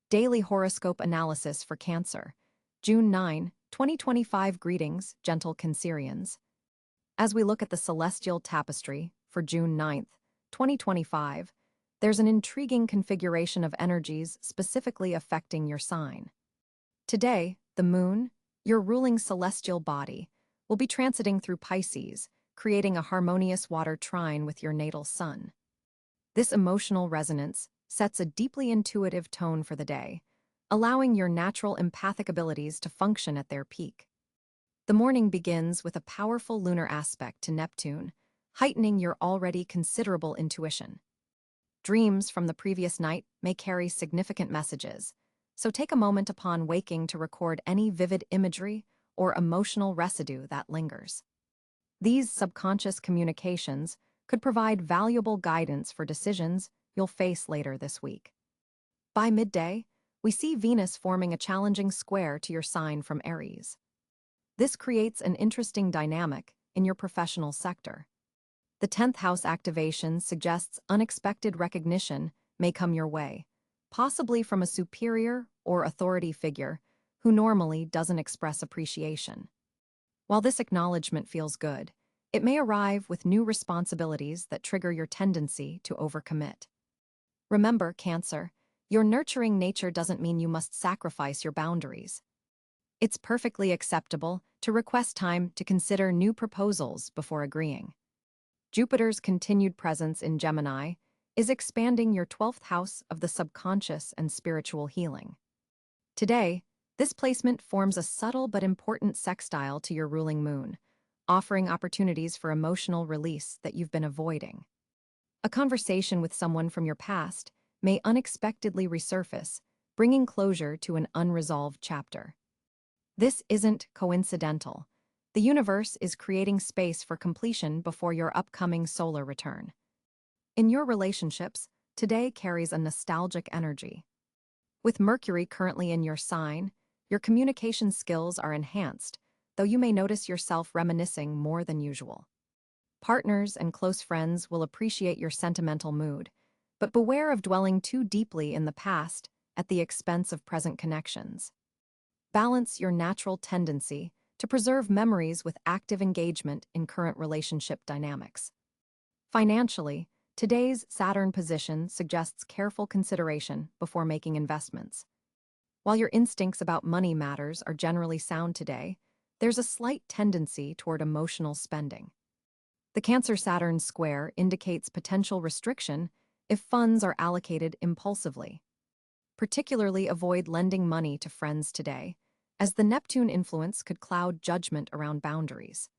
Daily Horoscope Analysis for Cáncer, June 9, 2025. Greetings, gentle Cancerians. As we look at the celestial tapestry for June 9th, 2025, there's an intriguing configuration of energies specifically affecting your sign. Today, the moon, your ruling celestial body, will be transiting through Pisces, creating a harmonious water trine with your natal sun. This emotional resonance sets a deeply intuitive tone for the day, allowing your natural empathic abilities to function at their peak. The morning begins with a powerful lunar aspect to Neptune, heightening your already considerable intuition. Dreams from the previous night may carry significant messages, so take a moment upon waking to record any vivid imagery or emotional residue that lingers. These subconscious communications could provide valuable guidance for decisions you'll face later this week. By midday, we see Venus forming a challenging square to your sign from Aries. This creates an interesting dynamic in your professional sector. The 10th house activation suggests unexpected recognition may come your way, possibly from a superior or authority figure who normally doesn't express appreciation. While this acknowledgement feels good, it may arrive with new responsibilities that trigger your tendency to overcommit. Remember, Cáncer, your nurturing nature doesn't mean you must sacrifice your boundaries. It's perfectly acceptable to request time to consider new proposals before agreeing. Jupiter's continued presence in Gemini is expanding your 12th house of the subconscious and spiritual healing. Today, this placement forms a subtle but important sextile to your ruling moon, offering opportunities for emotional release that you've been avoiding. A conversation with someone from your past may unexpectedly resurface, bringing closure to an unresolved chapter. This isn't coincidental. The universe is creating space for completion before your upcoming solar return. In your relationships, today carries a nostalgic energy. With Mercury currently in your sign, your communication skills are enhanced, though you may notice yourself reminiscing more than usual. Partners and close friends will appreciate your sentimental mood, but beware of dwelling too deeply in the past at the expense of present connections. Balance your natural tendency to preserve memories with active engagement in current relationship dynamics. Financially, today's Saturn position suggests careful consideration before making investments. While your instincts about money matters are generally sound today, there's a slight tendency toward emotional spending. The Cancer-Saturn square indicates potential restriction if funds are allocated impulsively. Particularly avoid lending money to friends today, as the Neptune influence could cloud judgment around boundaries.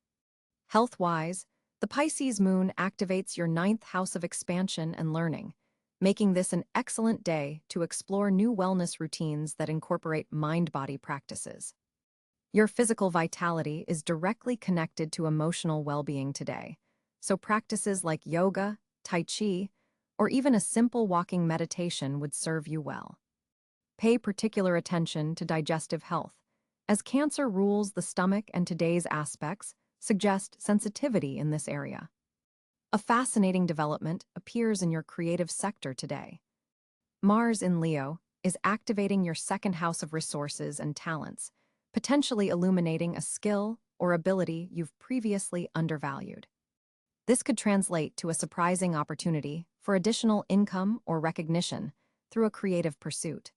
Health-wise, the Pisces moon activates your 9th house of expansion and learning, making this an excellent day to explore new wellness routines that incorporate mind-body practices. Your physical vitality is directly connected to emotional well-being today, so practices like yoga, tai chi, or even a simple walking meditation would serve you well. Pay particular attention to digestive health, as Cáncer rules the stomach and today's aspects suggest sensitivity in this area. A fascinating development appears in your creative sector today. Mars in Leo is activating your 2nd house of resources and talents, potentially illuminating a skill or ability you've previously undervalued. This could translate to a surprising opportunity for additional income or recognition through a creative pursuit.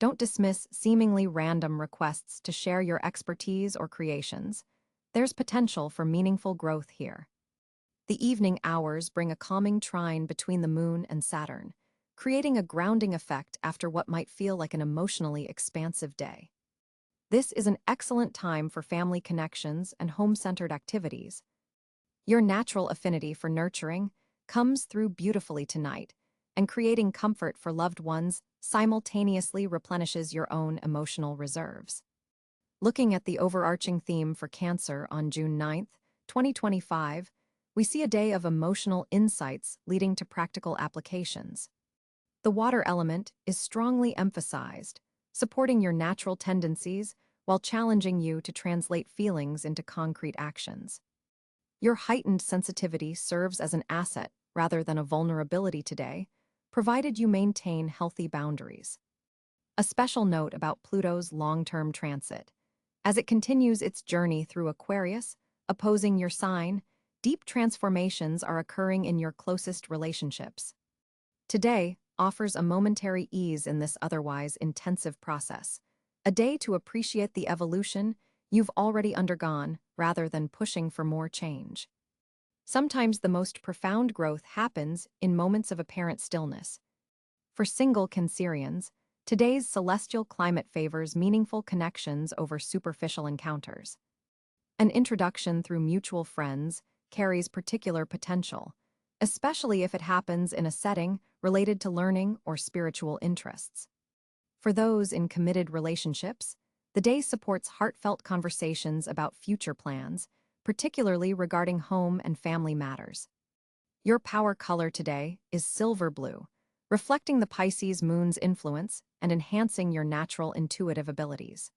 Don't dismiss seemingly random requests to share your expertise or creations. There's potential for meaningful growth here. The evening hours bring a calming trine between the moon and Saturn, creating a grounding effect after what might feel like an emotionally expansive day. This is an excellent time for family connections and home-centered activities. Your natural affinity for nurturing comes through beautifully tonight, and creating comfort for loved ones simultaneously replenishes your own emotional reserves. Looking at the overarching theme for Cáncer on June 9th, 2025, we see a day of emotional insights leading to practical applications. The water element is strongly emphasized, supporting your natural tendencies while challenging you to translate feelings into concrete actions. Your heightened sensitivity serves as an asset rather than a vulnerability today, provided you maintain healthy boundaries. A special note about Pluto's long-term transit. As it continues its journey through Aquarius, opposing your sign, deep transformations are occurring in your closest relationships. Today offers a momentary ease in this otherwise intensive process, a day to appreciate the evolution you've already undergone rather than pushing for more change. Sometimes the most profound growth happens in moments of apparent stillness. For single Cancerians, today's celestial climate favors meaningful connections over superficial encounters. An introduction through mutual friends carries particular potential, especially if it happens in a setting related to learning or spiritual interests. For those in committed relationships, the day supports heartfelt conversations about future plans, particularly regarding home and family matters. Your power color today is silver blue, reflecting the Pisces moon's influence and enhancing your natural intuitive abilities.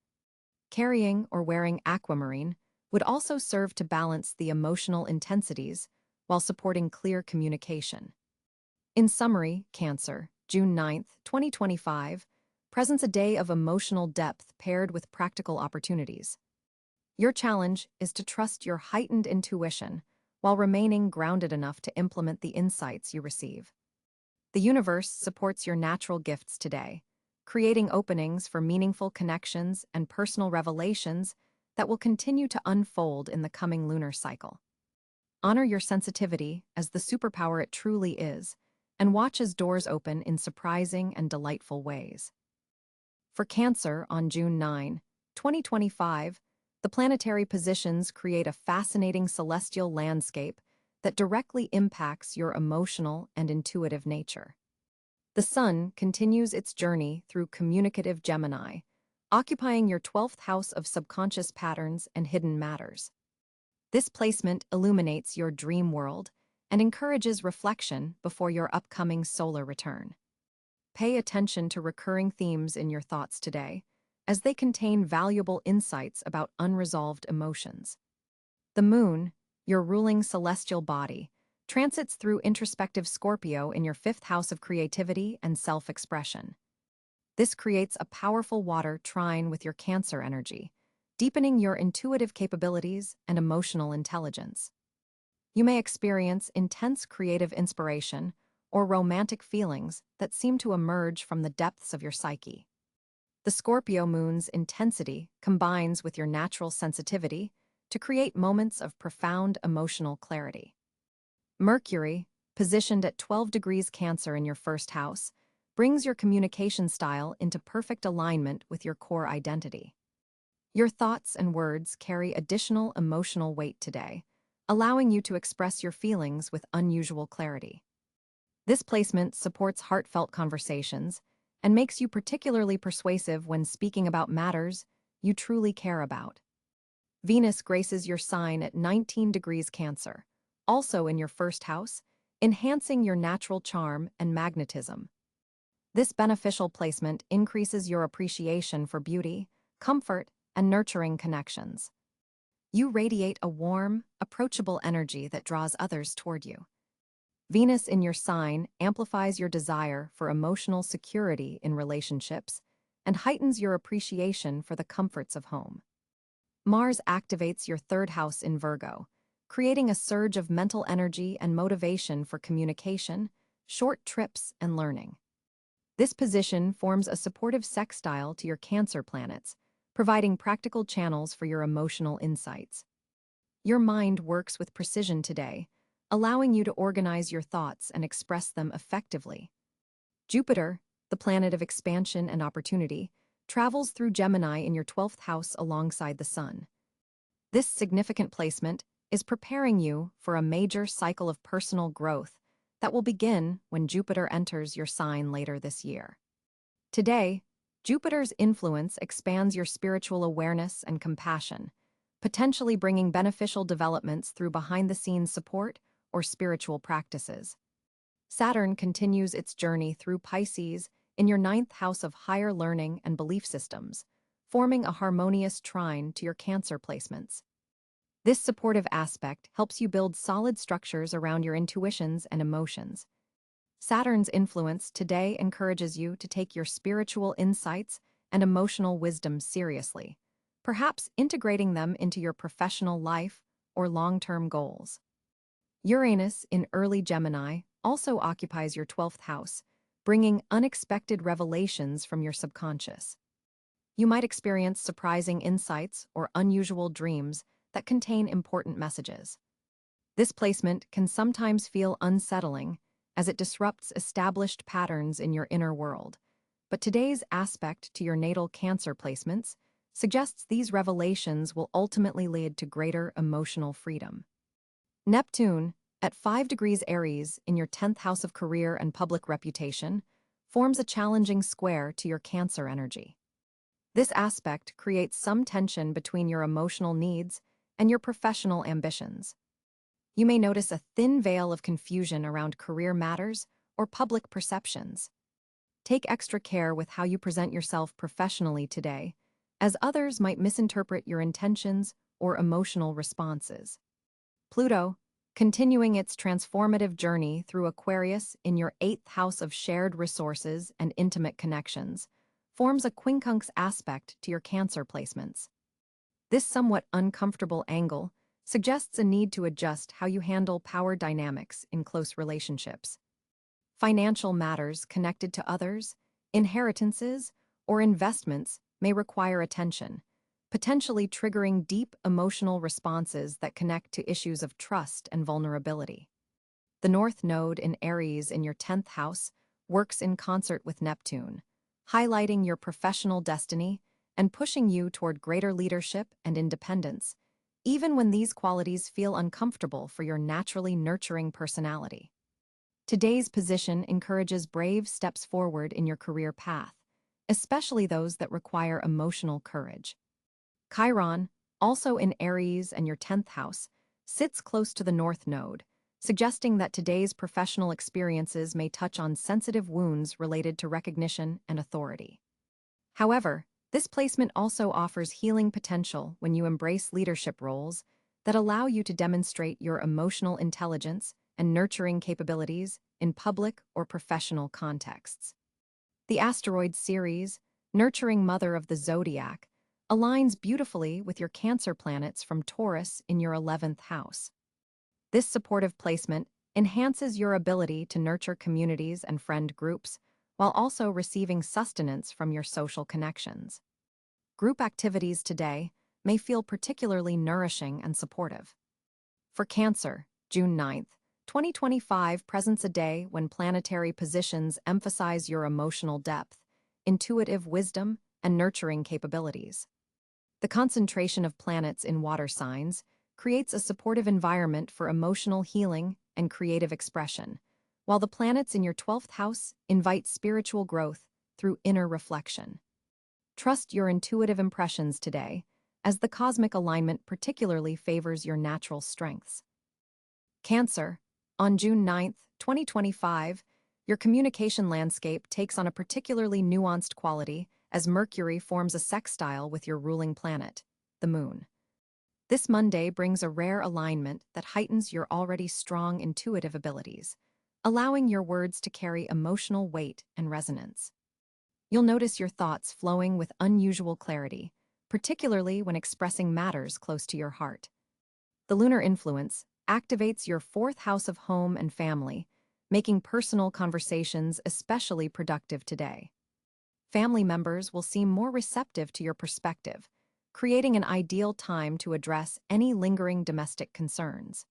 Carrying or wearing aquamarine would also serve to balance the emotional intensities while supporting clear communication. In summary, Cancer, June 9, 2025, presents a day of emotional depth paired with practical opportunities. Your challenge is to trust your heightened intuition while remaining grounded enough to implement the insights you receive. The universe supports your natural gifts today, creating openings for meaningful connections and personal revelations that will continue to unfold in the coming lunar cycle. Honor your sensitivity as the superpower it truly is, and watch as doors open in surprising and delightful ways. For Cancer on June 9, 2025, the planetary positions create a fascinating celestial landscape that directly impacts your emotional and intuitive nature. The Sun continues its journey through communicative Gemini, occupying your 12th house of subconscious patterns and hidden matters. This placement illuminates your dream world and encourages reflection before your upcoming solar return. Pay attention to recurring themes in your thoughts today, as they contain valuable insights about unresolved emotions. The Moon, your ruling celestial body, transits through introspective Scorpio in your 5th house of creativity and self-expression. This creates a powerful water trine with your Cancer energy, deepening your intuitive capabilities and emotional intelligence. You may experience intense creative inspiration or romantic feelings that seem to emerge from the depths of your psyche. The Scorpio moon's intensity combines with your natural sensitivity to create moments of profound emotional clarity. Mercury, positioned at 12 degrees Cancer in your 1st house, brings your communication style into perfect alignment with your core identity. Your thoughts and words carry additional emotional weight today, allowing you to express your feelings with unusual clarity. This placement supports heartfelt conversations and makes you particularly persuasive when speaking about matters you truly care about. Venus graces your sign at 19 degrees Cancer, also in your 1st house, enhancing your natural charm and magnetism. This beneficial placement increases your appreciation for beauty, comfort, and nurturing connections. You radiate a warm, approachable energy that draws others toward you. Venus in your sign amplifies your desire for emotional security in relationships and heightens your appreciation for the comforts of home. Mars activates your 3rd house in Virgo, creating a surge of mental energy and motivation for communication, short trips, and learning. This position forms a supportive sextile to your Cancer planets, providing practical channels for your emotional insights. Your mind works with precision today, allowing you to organize your thoughts and express them effectively. Jupiter, the planet of expansion and opportunity, travels through Gemini in your 12th house alongside the Sun. This significant placement is preparing you for a major cycle of personal growth that will begin when Jupiter enters your sign later this year. Today, Jupiter's influence expands your spiritual awareness and compassion, potentially bringing beneficial developments through behind-the-scenes support or spiritual practices. Saturn continues its journey through Pisces in your 9th house of higher learning and belief systems, forming a harmonious trine to your Cancer placements. This supportive aspect helps you build solid structures around your intuitions and emotions. Saturn's influence today encourages you to take your spiritual insights and emotional wisdom seriously, perhaps integrating them into your professional life or long-term goals. Uranus in early Gemini also occupies your 12th house, bringing unexpected revelations from your subconscious. You might experience surprising insights or unusual dreams that contain important messages. This placement can sometimes feel unsettling as it disrupts established patterns in your inner world, but today's aspect to your natal Cancer placements suggests these revelations will ultimately lead to greater emotional freedom. Neptune, at 5 degrees Aries in your 10th house of career and public reputation, forms a challenging square to your Cancer energy. This aspect creates some tension between your emotional needs and your professional ambitions. You may notice a thin veil of confusion around career matters or public perceptions. Take extra care with how you present yourself professionally today, as others might misinterpret your intentions or emotional responses. Pluto, continuing its transformative journey through Aquarius in your 8th house of shared resources and intimate connections, forms a quincunx aspect to your Cancer placements. This somewhat uncomfortable angle suggests a need to adjust how you handle power dynamics in close relationships. Financial matters connected to others, inheritances, or investments may require attention, potentially triggering deep emotional responses that connect to issues of trust and vulnerability. The North Node in Aries in your 10th house works in concert with Neptune, highlighting your professional destiny and pushing you toward greater leadership and independence, even when these qualities feel uncomfortable for your naturally nurturing personality. Today's position encourages brave steps forward in your career path, especially those that require emotional courage. Chiron, also in Aries and your 10th house, sits close to the North Node, suggesting that today's professional experiences may touch on sensitive wounds related to recognition and authority. However, this placement also offers healing potential when you embrace leadership roles that allow you to demonstrate your emotional intelligence and nurturing capabilities in public or professional contexts. The asteroid Ceres, nurturing mother of the zodiac, aligns beautifully with your Cancer planets from Taurus in your 11th house. This supportive placement enhances your ability to nurture communities and friend groups while also receiving sustenance from your social connections. Group activities today may feel particularly nourishing and supportive. For Cancer, June 9th, 2025 presents a day when planetary positions emphasize your emotional depth, intuitive wisdom, and nurturing capabilities. The concentration of planets in water signs creates a supportive environment for emotional healing and creative expression, while the planets in your 12th house invite spiritual growth through inner reflection. Trust your intuitive impressions today, as the cosmic alignment particularly favors your natural strengths. Cancer, on June 9th, 2025, your communication landscape takes on a particularly nuanced quality as Mercury forms a sextile with your ruling planet, the Moon. This Monday brings a rare alignment that heightens your already strong intuitive abilities, allowing your words to carry emotional weight and resonance. You'll notice your thoughts flowing with unusual clarity, particularly when expressing matters close to your heart. The lunar influence activates your 4th house of home and family, making personal conversations especially productive today. Family members will seem more receptive to your perspective, creating an ideal time to address any lingering domestic concerns.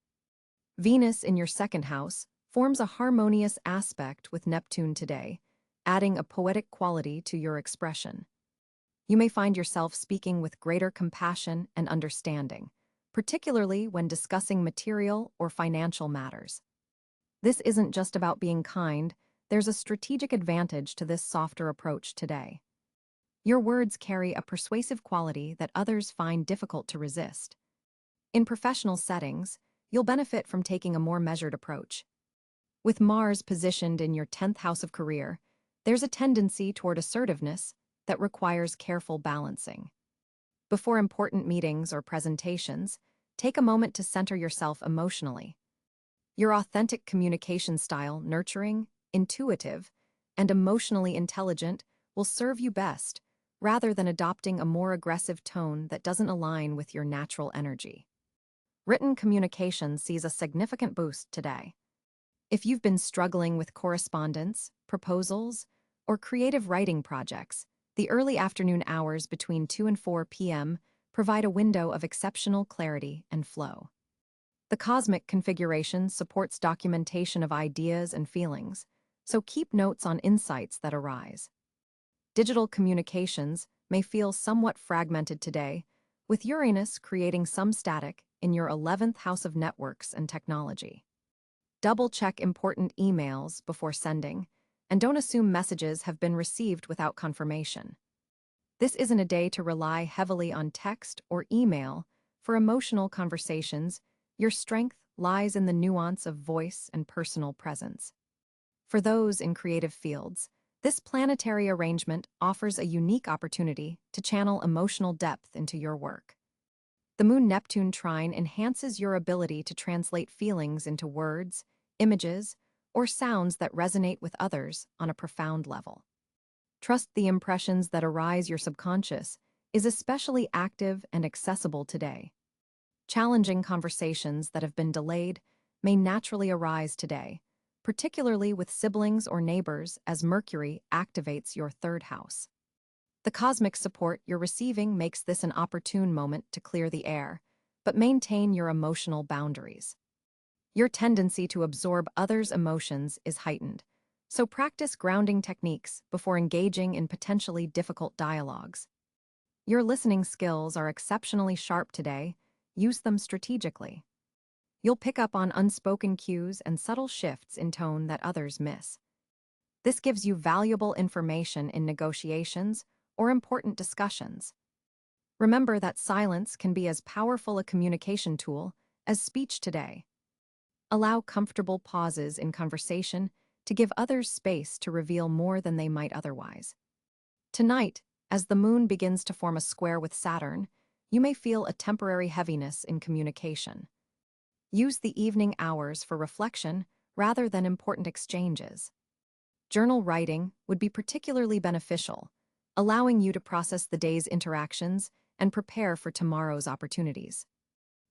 Venus in your 2nd house forms a harmonious aspect with Neptune today, adding a poetic quality to your expression. You may find yourself speaking with greater compassion and understanding, particularly when discussing material or financial matters. This isn't just about being kind, there's a strategic advantage to this softer approach today. Your words carry a persuasive quality that others find difficult to resist. In professional settings, you'll benefit from taking a more measured approach. With Mars positioned in your 10th house of career, there's a tendency toward assertiveness that requires careful balancing. Before important meetings or presentations, take a moment to center yourself emotionally. Your authentic communication style, nurturing intuitive, and emotionally intelligent will serve you best, rather than adopting a more aggressive tone that doesn't align with your natural energy. Written communication sees a significant boost today. If you've been struggling with correspondence, proposals, or creative writing projects, the early afternoon hours between 2 and 4 p.m. provide a window of exceptional clarity and flow. The cosmic configuration supports documentation of ideas and feelings, so keep notes on insights that arise. Digital communications may feel somewhat fragmented today, with Uranus creating some static in your 11th house of networks and technology. Double-check important emails before sending, and don't assume messages have been received without confirmation. This isn't a day to rely heavily on text or email for emotional conversations. Your strength lies in the nuance of voice and personal presence. For those in creative fields, this planetary arrangement offers a unique opportunity to channel emotional depth into your work. The Moon-Neptune trine enhances your ability to translate feelings into words, images, or sounds that resonate with others on a profound level. Trust the impressions that arise. Your subconscious is especially active and accessible today. Challenging conversations that have been delayed may naturally arise today, particularly with siblings or neighbors, as Mercury activates your 3rd house. The cosmic support you're receiving makes this an opportune moment to clear the air, but maintain your emotional boundaries. Your tendency to absorb others' emotions is heightened, so practice grounding techniques before engaging in potentially difficult dialogues. Your listening skills are exceptionally sharp today. Use them strategically. You'll pick up on unspoken cues and subtle shifts in tone that others miss. This gives you valuable information in negotiations or important discussions. Remember that silence can be as powerful a communication tool as speech today. Allow comfortable pauses in conversation to give others space to reveal more than they might otherwise. Tonight, as the moon begins to form a square with Saturn, you may feel a temporary heaviness in communication. Use the evening hours for reflection rather than important exchanges. Journal writing would be particularly beneficial, allowing you to process the day's interactions and prepare for tomorrow's opportunities.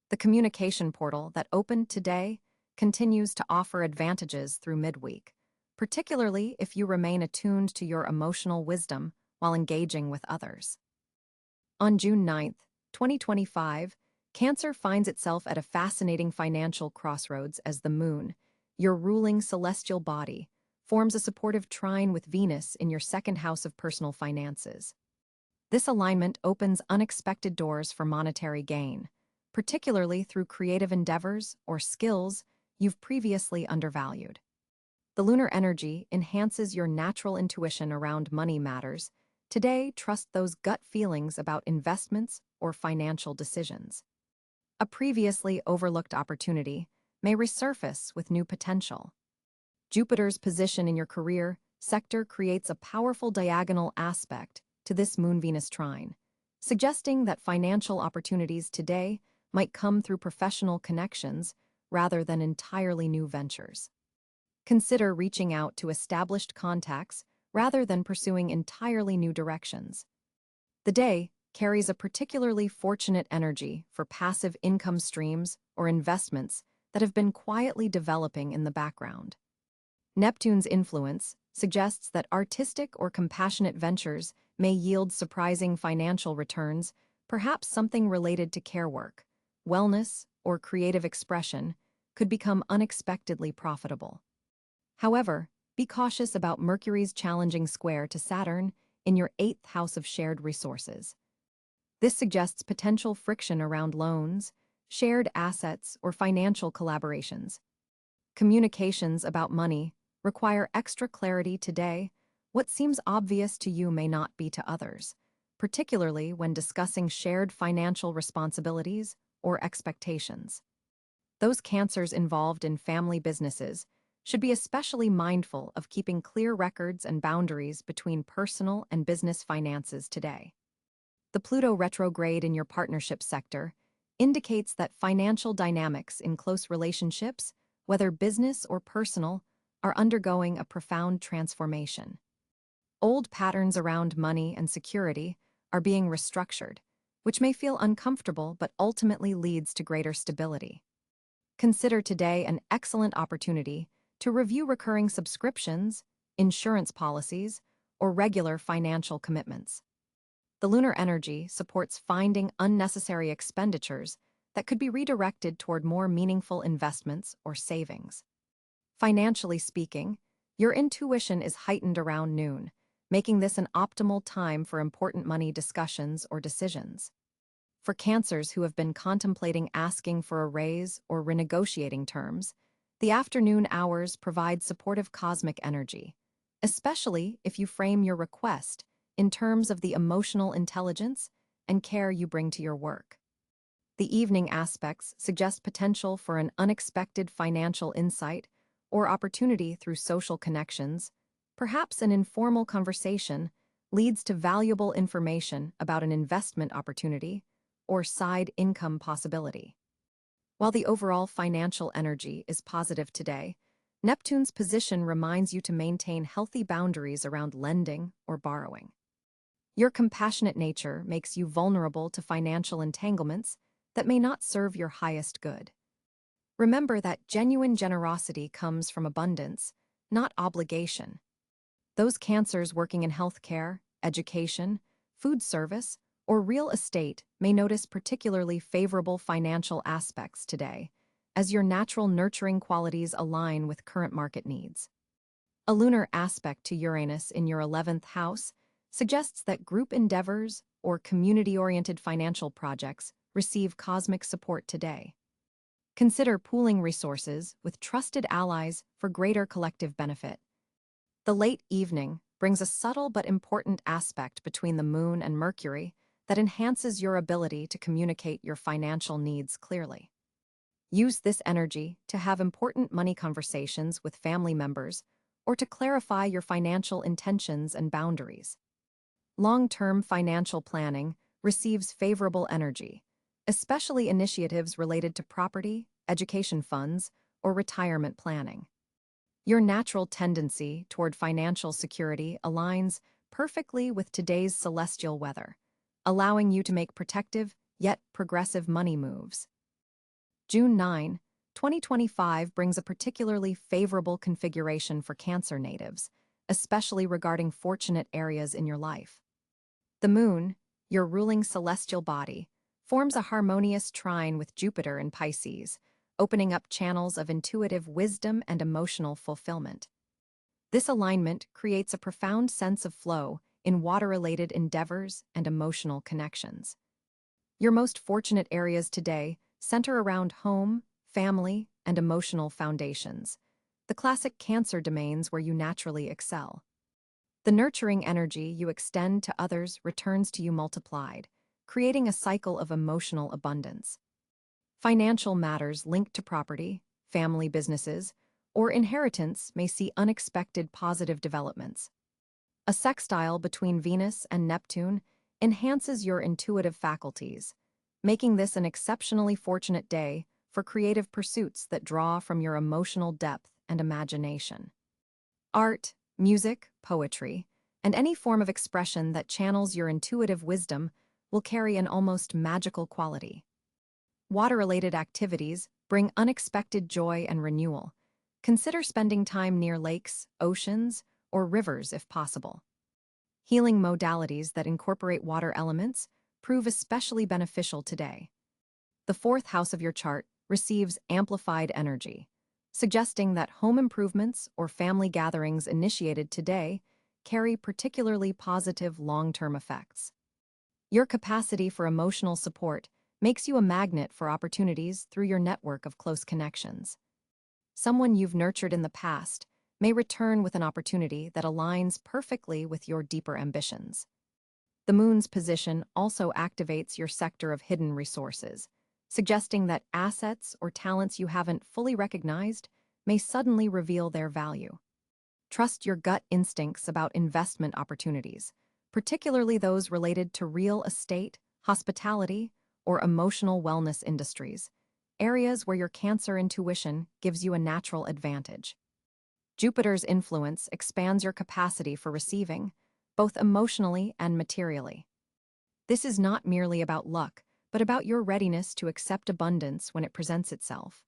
The communication portal that opened today continues to offer advantages through midweek, particularly if you remain attuned to your emotional wisdom while engaging with others. On June 9, 2025, Cáncer finds itself at a fascinating financial crossroads as the moon, your ruling celestial body, forms a supportive trine with Venus in your 2nd house of personal finances. This alignment opens unexpected doors for monetary gain, particularly through creative endeavors or skills you've previously undervalued. The lunar energy enhances your natural intuition around money matters. Today, trust those gut feelings about investments or financial decisions. A previously overlooked opportunity may resurface with new potential. Jupiter's position in your career sector creates a powerful diagonal aspect to this Moon-Venus trine, suggesting that financial opportunities today might come through professional connections rather than entirely new ventures. Consider reaching out to established contacts rather than pursuing entirely new directions. The day carries a particularly fortunate energy for passive income streams or investments that have been quietly developing in the background. Neptune's influence suggests that artistic or compassionate ventures may yield surprising financial returns, perhaps something related to care work, wellness, or creative expression could become unexpectedly profitable. However, be cautious about Mercury's challenging square to Saturn in your 8th house of shared resources. This suggests potential friction around loans, shared assets, or financial collaborations. Communications about money require extra clarity today. What seems obvious to you may not be to others, particularly when discussing shared financial responsibilities or expectations. Those Cancers involved in family businesses should be especially mindful of keeping clear records and boundaries between personal and business finances today. The Pluto retrograde in your partnership sector indicates that financial dynamics in close relationships, whether business or personal, are undergoing a profound transformation. Old patterns around money and security are being restructured, which may feel uncomfortable but ultimately leads to greater stability. Consider today an excellent opportunity to review recurring subscriptions, insurance policies, or regular financial commitments. The lunar energy supports finding unnecessary expenditures that could be redirected toward more meaningful investments or savings. Financially speaking, your intuition is heightened around noon, making this an optimal time for important money discussions or decisions. For Cancers who have been contemplating asking for a raise or renegotiating terms, the afternoon hours provide supportive cosmic energy, especially if you frame your request in terms of the emotional intelligence and care you bring to your work. The evening aspects suggest potential for an unexpected financial insight or opportunity through social connections. Perhaps an informal conversation leads to valuable information about an investment opportunity or side income possibility. While the overall financial energy is positive today, Neptune's position reminds you to maintain healthy boundaries around lending or borrowing. Your compassionate nature makes you vulnerable to financial entanglements that may not serve your highest good. Remember that genuine generosity comes from abundance, not obligation. Those Cancers working in healthcare, education, food service, or real estate may notice particularly favorable financial aspects today, as your natural nurturing qualities align with current market needs. A lunar aspect to Uranus in your 11th house suggests that group endeavors or community-oriented financial projects receive cosmic support today. Consider pooling resources with trusted allies for greater collective benefit. The late evening brings a subtle but important aspect between the Moon and Mercury that enhances your ability to communicate your financial needs clearly. Use this energy to have important money conversations with family members or to clarify your financial intentions and boundaries. Long-term financial planning receives favorable energy, especially initiatives related to property, education funds, or retirement planning. Your natural tendency toward financial security aligns perfectly with today's celestial weather, allowing you to make protective yet progressive money moves. June 9, 2025 brings a particularly favorable configuration for Cancer natives, especially regarding fortunate areas in your life. The Moon, your ruling celestial body, forms a harmonious trine with Jupiter in Pisces, opening up channels of intuitive wisdom and emotional fulfillment. This alignment creates a profound sense of flow in water-related endeavors and emotional connections. Your most fortunate areas today center around home, family, and emotional foundations, the classic Cancer domains where you naturally excel. The nurturing energy you extend to others returns to you multiplied, creating a cycle of emotional abundance. Financial matters linked to property, family businesses, or inheritance may see unexpected positive developments. A sextile between Venus and Neptune enhances your intuitive faculties, making this an exceptionally fortunate day for creative pursuits that draw from your emotional depth and imagination. Art, music, poetry, and any form of expression that channels your intuitive wisdom will carry an almost magical quality. Water-related activities bring unexpected joy and renewal. Consider spending time near lakes, oceans, or rivers if possible. Healing modalities that incorporate water elements prove especially beneficial today. The 4th house of your chart receives amplified energy, suggesting that home improvements or family gatherings initiated today carry particularly positive long-term effects. Your capacity for emotional support makes you a magnet for opportunities through your network of close connections. Someone you've nurtured in the past may return with an opportunity that aligns perfectly with your deeper ambitions. The Moon's position also activates your sector of hidden resources, suggesting that assets or talents you haven't fully recognized may suddenly reveal their value. Trust your gut instincts about investment opportunities, particularly those related to real estate, hospitality, or emotional wellness industries, areas where your Cancer intuition gives you a natural advantage. Jupiter's influence expands your capacity for receiving, both emotionally and materially. This is not merely about luck, but about your readiness to accept abundance when it presents itself.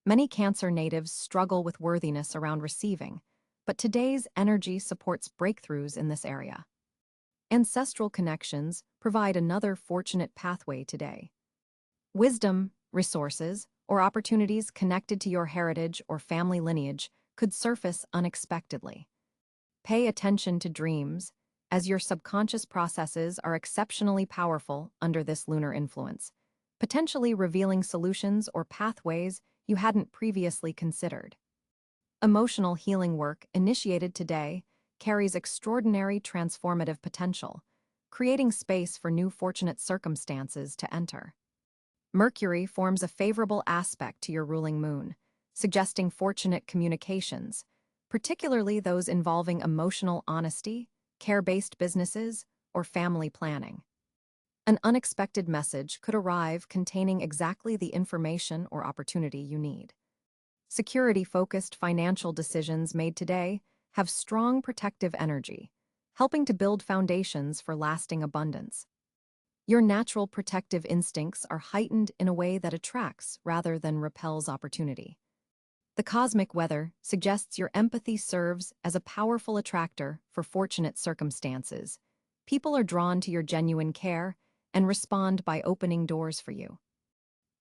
Many Cancer natives struggle with worthiness around receiving, but today's energy supports breakthroughs in this area. Ancestral connections provide another fortunate pathway today. Wisdom, resources, or opportunities connected to your heritage or family lineage could surface unexpectedly. Pay attention to dreams, as your subconscious processes are exceptionally powerful under this lunar influence, potentially revealing solutions or pathways you hadn't previously considered. Emotional healing work initiated today carries extraordinary transformative potential, creating space for new fortunate circumstances to enter. Mercury forms a favorable aspect to your ruling moon, suggesting fortunate communications, particularly those involving emotional honesty, care-based businesses, or family planning. An unexpected message could arrive containing exactly the information or opportunity you need. Security-focused financial decisions made today have strong protective energy, helping to build foundations for lasting abundance. Your natural protective instincts are heightened in a way that attracts rather than repels opportunity. The cosmic weather suggests your empathy serves as a powerful attractor for fortunate circumstances. People are drawn to your genuine care and respond by opening doors for you.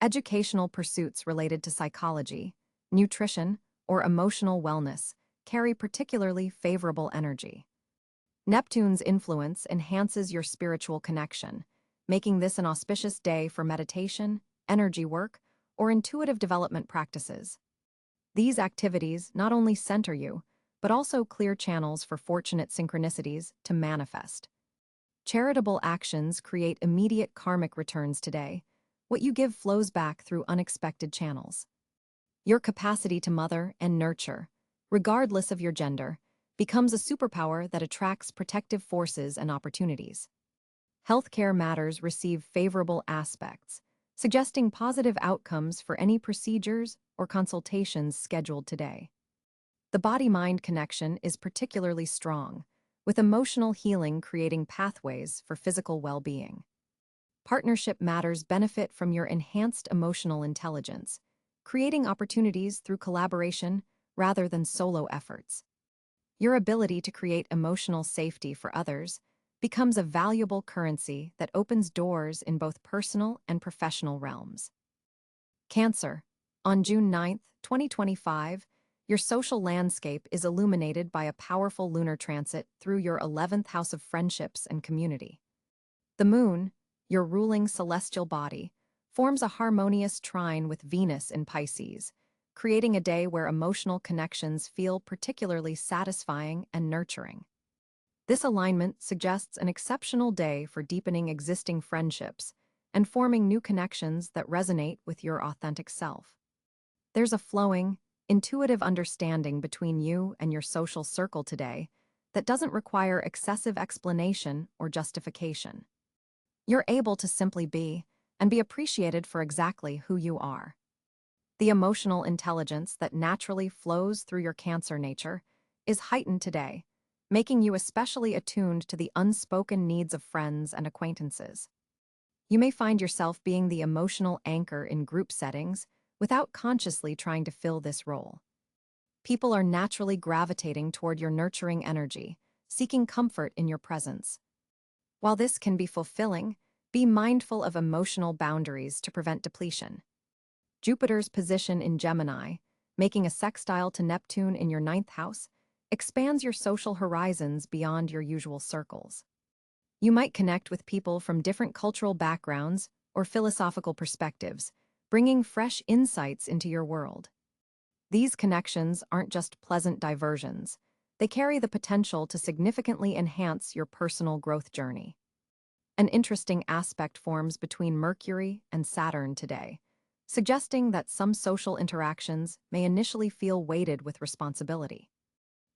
Educational pursuits related to psychology, nutrition, or emotional wellness carry particularly favorable energy. Neptune's influence enhances your spiritual connection, making this an auspicious day for meditation, energy work, or intuitive development practices. These activities not only center you, but also clear channels for fortunate synchronicities to manifest. Charitable actions create immediate karmic returns today. What you give flows back through unexpected channels. Your capacity to mother and nurture, regardless of your gender, becomes a superpower that attracts protective forces and opportunities. Healthcare matters receive favorable aspects, suggesting positive outcomes for any procedures or consultations scheduled today. The body-mind connection is particularly strong, with emotional healing creating pathways for physical well-being. Partnership matters benefit from your enhanced emotional intelligence, creating opportunities through collaboration rather than solo efforts. Your ability to create emotional safety for others becomes a valuable currency that opens doors in both personal and professional realms. Cancer. On June 9, 2025, your social landscape is illuminated by a powerful lunar transit through your 11th house of friendships and community. The moon, your ruling celestial body, forms a harmonious trine with Venus in Pisces, creating a day where emotional connections feel particularly satisfying and nurturing. This alignment suggests an exceptional day for deepening existing friendships and forming new connections that resonate with your authentic self. There's a flowing, intuitive understanding between you and your social circle today that doesn't require excessive explanation or justification. You're able to simply be and be appreciated for exactly who you are. The emotional intelligence that naturally flows through your Cancer nature is heightened today, making you especially attuned to the unspoken needs of friends and acquaintances. You may find yourself being the emotional anchor in group settings without consciously trying to fill this role. People are naturally gravitating toward your nurturing energy, seeking comfort in your presence. While this can be fulfilling, be mindful of emotional boundaries to prevent depletion. Jupiter's position in Gemini, making a sextile to Neptune in your 9th house, expands your social horizons beyond your usual circles. You might connect with people from different cultural backgrounds or philosophical perspectives, bringing fresh insights into your world. These connections aren't just pleasant diversions. They carry the potential to significantly enhance your personal growth journey. An interesting aspect forms between Mercury and Saturn today, suggesting that some social interactions may initially feel weighted with responsibility.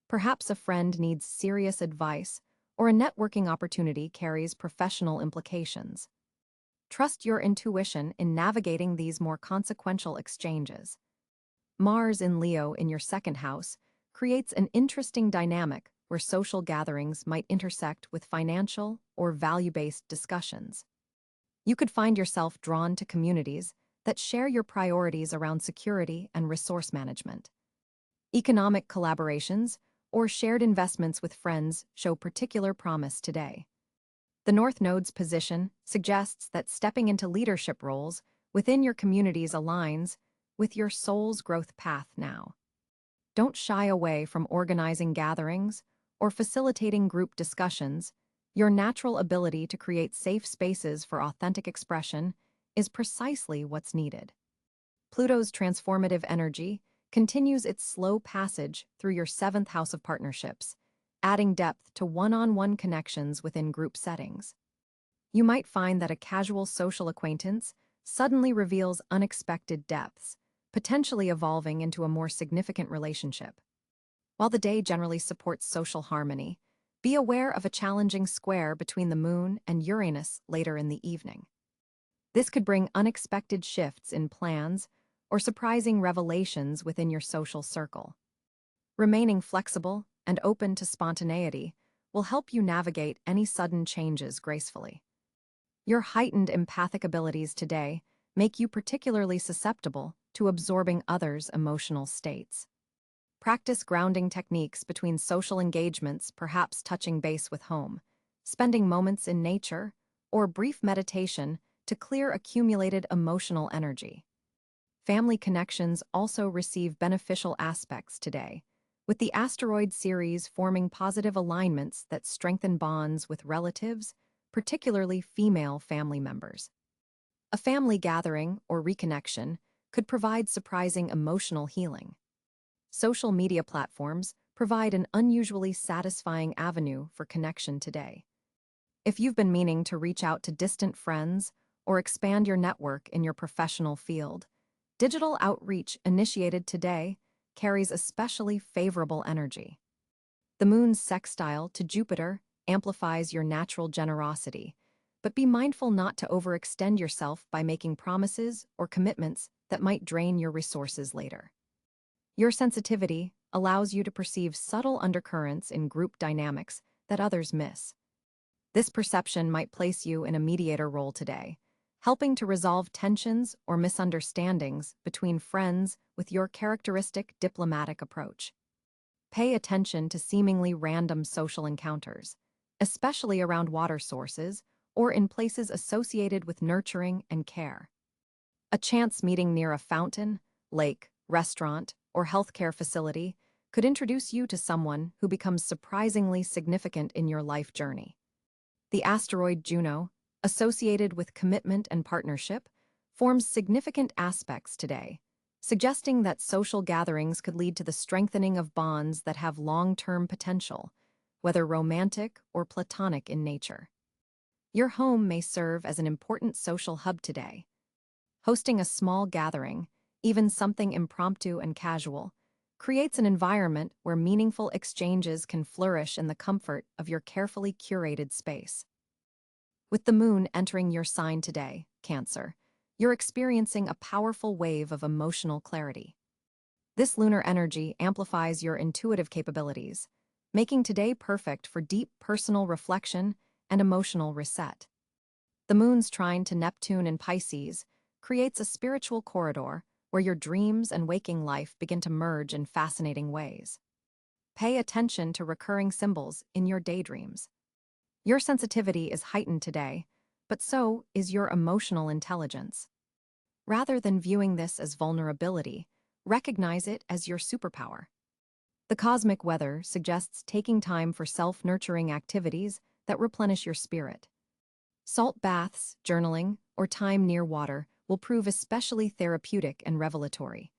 Perhaps a friend needs serious advice, or a networking opportunity carries professional implications. Trust your intuition in navigating these more consequential exchanges. Mars in Leo in your 2nd house creates an interesting dynamic where social gatherings might intersect with financial or value-based discussions. You could find yourself drawn to communities that share your priorities around security and resource management. Economic collaborations or shared investments with friends show particular promise today. The North Node's position suggests that stepping into leadership roles within your communities aligns with your soul's growth path now. Don't shy away from organizing gatherings or facilitating group discussions. Your natural ability to create safe spaces for authentic expression is precisely what's needed. Pluto's transformative energy continues its slow passage through your seventh house of partnerships, adding depth to one-on-one connections within group settings. You might find that a casual social acquaintance suddenly reveals unexpected depths, potentially evolving into a more significant relationship. While the day generally supports social harmony, be aware of a challenging square between the Moon and Uranus later in the evening. This could bring unexpected shifts in plans or surprising revelations within your social circle. Remaining flexible and open to spontaneity will help you navigate any sudden changes gracefully. Your heightened empathic abilities today make you particularly susceptible to absorbing others' emotional states. Practice grounding techniques between social engagements, perhaps touching base with home, spending moments in nature, or brief meditation to clear accumulated emotional energy. Family connections also receive beneficial aspects today, with the asteroid series forming positive alignments that strengthen bonds with relatives, particularly female family members. A family gathering or reconnection could provide surprising emotional healing. Social media platforms provide an unusually satisfying avenue for connection today. If you've been meaning to reach out to distant friends or expand your network in your professional field, digital outreach initiated today carries especially favorable energy. The Moon's sextile to Jupiter amplifies your natural generosity, but be mindful not to overextend yourself by making promises or commitments that might drain your resources later. Your sensitivity allows you to perceive subtle undercurrents in group dynamics that others miss. This perception might place you in a mediator role today, helping to resolve tensions or misunderstandings between friends with your characteristic diplomatic approach. Pay attention to seemingly random social encounters, especially around water sources or in places associated with nurturing and care. A chance meeting near a fountain, lake, restaurant, or healthcare facility could introduce you to someone who becomes surprisingly significant in your life journey. The asteroid Juno, associated with commitment and partnership, forms significant aspects today, suggesting that social gatherings could lead to the strengthening of bonds that have long-term potential, whether romantic or platonic in nature. Your home may serve as an important social hub today. Hosting a small gathering, even something impromptu and casual, creates an environment where meaningful exchanges can flourish in the comfort of your carefully curated space. With the Moon entering your sign today, Cancer, you're experiencing a powerful wave of emotional clarity. This lunar energy amplifies your intuitive capabilities, making today perfect for deep personal reflection and emotional reset. The Moon's trine to Neptune in Pisces creates a spiritual corridor where your dreams and waking life begin to merge in fascinating ways. Pay attention to recurring symbols in your daydreams. Your sensitivity is heightened today, but so is your emotional intelligence. Rather than viewing this as vulnerability, recognize it as your superpower. The cosmic weather suggests taking time for self-nurturing activities that replenish your spirit. Salt baths, journaling, or time near water will prove especially therapeutic and revelatory.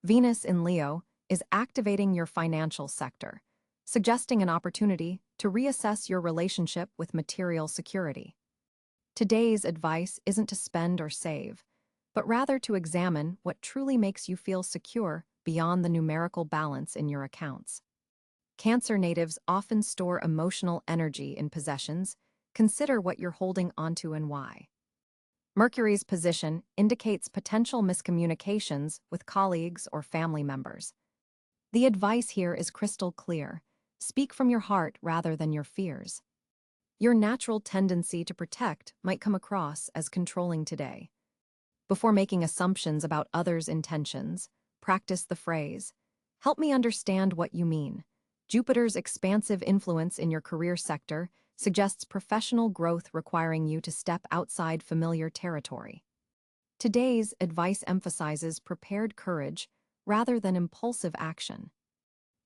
Venus in Leo is activating your financial sector, suggesting an opportunity to reassess your relationship with material security. Today's advice isn't to spend or save, but rather to examine what truly makes you feel secure beyond the numerical balance in your accounts. Cancer natives often store emotional energy in possessions. Consider what you're holding onto and why. Mercury's position indicates potential miscommunications with colleagues or family members. The advice here is crystal clear. Speak from your heart rather than your fears. Your natural tendency to protect might come across as controlling today. Before making assumptions about others' intentions, practice the phrase, "Help me understand what you mean." Jupiter's expansive influence in your career sector suggests professional growth requiring you to step outside familiar territory. Today's advice emphasizes prepared courage rather than impulsive action.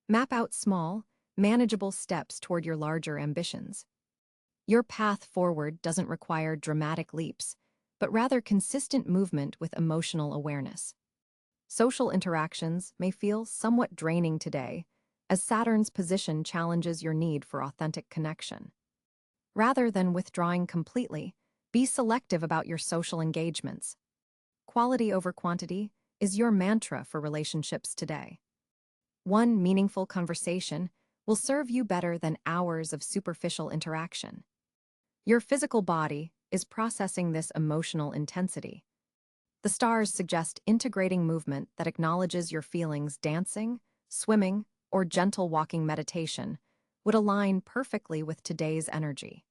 Map out small, manageable steps toward your larger ambitions. Your path forward doesn't require dramatic leaps, but rather consistent movement with emotional awareness. Social interactions may feel somewhat draining today, as Saturn's position challenges your need for authentic connection. Rather than withdrawing completely, be selective about your social engagements. Quality over quantity is your mantra for relationships today. One meaningful conversation will serve you better than hours of superficial interaction. Your physical body is processing this emotional intensity. The stars suggest integrating movement that acknowledges your feelings. Dancing, swimming, or gentle walking meditation would align perfectly with today's energy.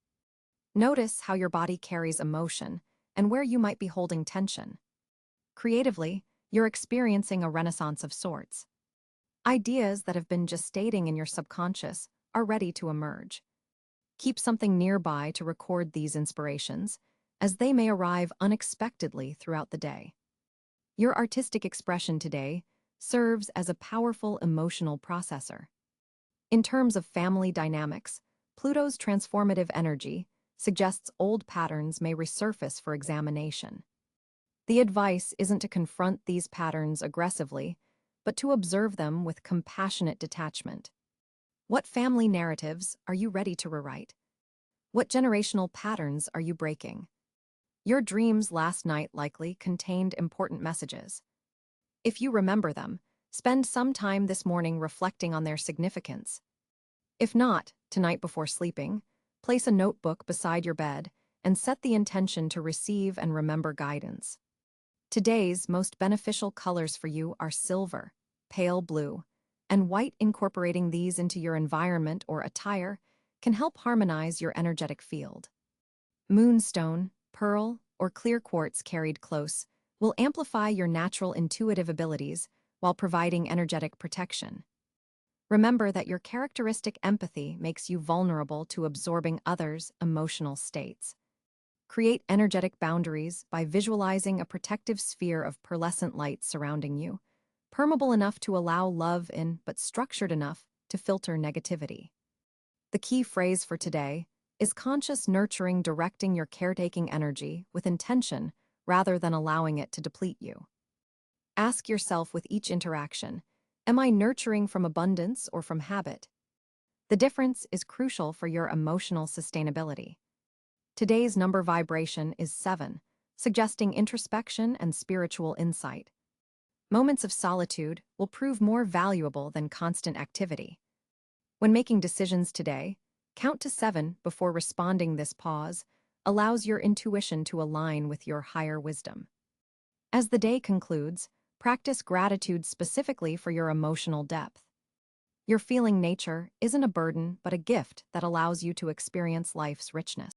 Notice how your body carries emotion and where you might be holding tension. Creatively, you're experiencing a renaissance of sorts. Ideas that have been gestating in your subconscious are ready to emerge. Keep something nearby to record these inspirations, as they may arrive unexpectedly throughout the day. Your artistic expression today serves as a powerful emotional processor. In terms of family dynamics, Pluto's transformative energy suggests old patterns may resurface for examination. The advice isn't to confront these patterns aggressively, but to observe them with compassionate detachment. What family narratives are you ready to rewrite? What generational patterns are you breaking? Your dreams last night likely contained important messages. If you remember them, spend some time this morning reflecting on their significance. If not, tonight before sleeping, place a notebook beside your bed and set the intention to receive and remember guidance. Today's most beneficial colors for you are silver, pale blue, and white. Incorporating these into your environment or attire can help harmonize your energetic field. Moonstone, pearl, or clear quartz carried close will amplify your natural intuitive abilities while providing energetic protection. Remember that your characteristic empathy makes you vulnerable to absorbing others' emotional states. Create energetic boundaries by visualizing a protective sphere of pearlescent light surrounding you, permeable enough to allow love in but structured enough to filter negativity. The key phrase for today is conscious nurturing, directing your caretaking energy with intention rather than allowing it to deplete you. Ask yourself with each interaction, am I nurturing from abundance or from habit? The difference is crucial for your emotional sustainability. Today's number vibration is 7, suggesting introspection and spiritual insight. Moments of solitude will prove more valuable than constant activity. When making decisions today, count to 7 before responding. This pause allows your intuition to align with your higher wisdom. As the day concludes, practice gratitude specifically for your emotional depth. Your feeling nature isn't a burden but a gift that allows you to experience life's richness.